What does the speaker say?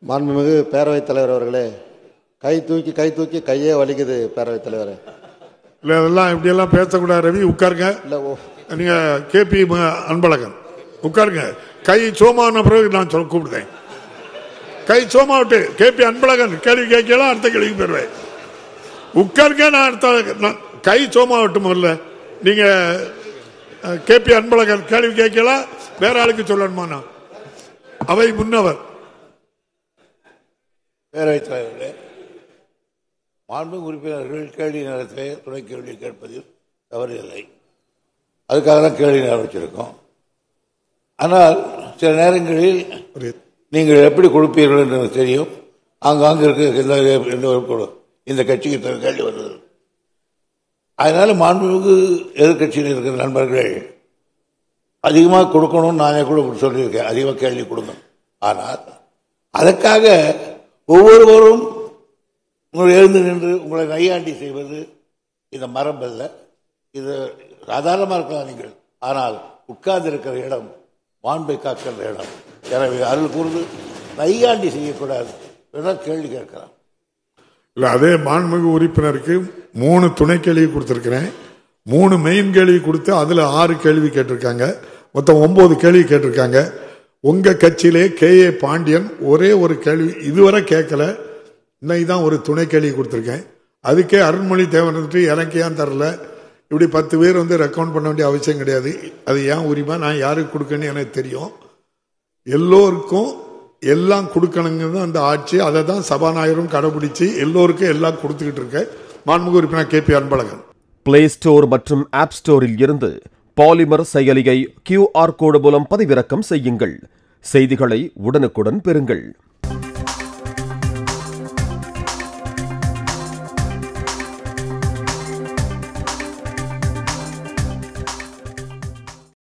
மாண்புமிகு பேரவைத் தலைவர் அவர்களே, கை தூக்கி கையே வலிக்குது பேரவைத் தலைவரே. இல்லை, அதெல்லாம் இப்படியெல்லாம் பேசக்கூடாது. ரவி உட்காருங்க. இல்லை, நீங்க கேபி அன்பழகன் உட்காருங்க. கை சோமான பிறகு நான் கூப்பிடுறேன். கை சோமா விட்டு கேபி அன்பழகன் கேள்வி கேட்கலாம், அடுத்த கேள்விக்கு போயிருவேன். உட்காருங்க. நான் அடுத்த கை சோமா விட்டு முதல்ல நீங்க கேபி அன்பழகன் கேள்வி கேட்கலாம், வேற ஆளுக்கு சொல்லணுமா? நான் அவை முன்னவர். பேரவைத் தலைவர்களே, மாண்பு உறுப்பினர்கள் கேள்வி நேரத்திலே துணை கேள்வி கேட்பதில் தவறில்லை. அதுக்காக தான் கேள்வி நேரம் வச்சிருக்கோம். ஆனால் சில நேரங்களில் நீங்கள் எப்படி கொடுப்பீர்கள் என்று எனக்கு தெரியும். ஆங்காங்கு இருக்க இந்த கட்சிக்கு கேள்வி வருது. அதனால மாண்புமிகு எதிர்கட்சியில் இருக்கிற நண்பர்கள் அதிகமாக கொடுக்கணும்னு நானே கூட சொல்லியிருக்கேன், அதிகமாக கேள்வி கொடுங்க. ஆனால் அதற்காக ஒவ்வொருவரும் உங்களை எழுந்து நின்று உங்களை நையாண்டி செய்வது இந்த மரபல்ல. இது சாதாரணமாக இருக்கலாம் நீங்கள், ஆனால் உட்கார்ந்து இருக்கிற இடம் மாண்பை காக்கின்ற இடம். எனவே அருள் கூர்ந்து நையாண்டி செய்யக்கூடாது. கேள்வி கேட்கலாம். இல்லை, அதே மாண்புமிகு உறுப்பினருக்கு 3 துணை கேள்வி கொடுத்திருக்கிறேன். 3 மெயின் கேள்வி கொடுத்து அதுல 6 கேள்வி கேட்டிருக்காங்க. மொத்தம் 9 கேள்வி கேட்டிருக்காங்க. உங்க கட்சியிலே KA பாண்டியன் ஒரே ஒரு கேள்வி இதுவரை கேட்கல. இன்னைக்கு தான் ஒரு துணை கேள்வி கொடுத்திருக்கேன். அதுக்கே அருண்மொழி தேவன் எனக்கு ஏன் தரல? இப்படி 10 பேர் ரெக்கமெண்ட் பண்ண வேண்டிய அவசியம் கிடையாது. அது ஏன் உரிமை, நான் யாருக்கு கொடுக்கணும்னு எனக்கு தெரியும். எல்லோருக்கும் எல்லாம் கொடுக்கணுங்கிறது அந்த ஆட்சி. அதை தான் சபாநாயகரும் கடைபிடிச்சு எல்லோருக்கும் எல்லாம் கொடுத்துக்கிட்டு இருக்க. மாண்புமிகு உறுப்பினர் KP அன்பழகன். பிளே ஸ்டோர் மற்றும் ஆப் ஸ்டோரில் இருந்து பாலிமர் செயலியை QR கோடு மூலம் பதிவிறக்கம் செய்யுங்கள். செய்திகளை உடனுக்குடன் பெறுங்கள்.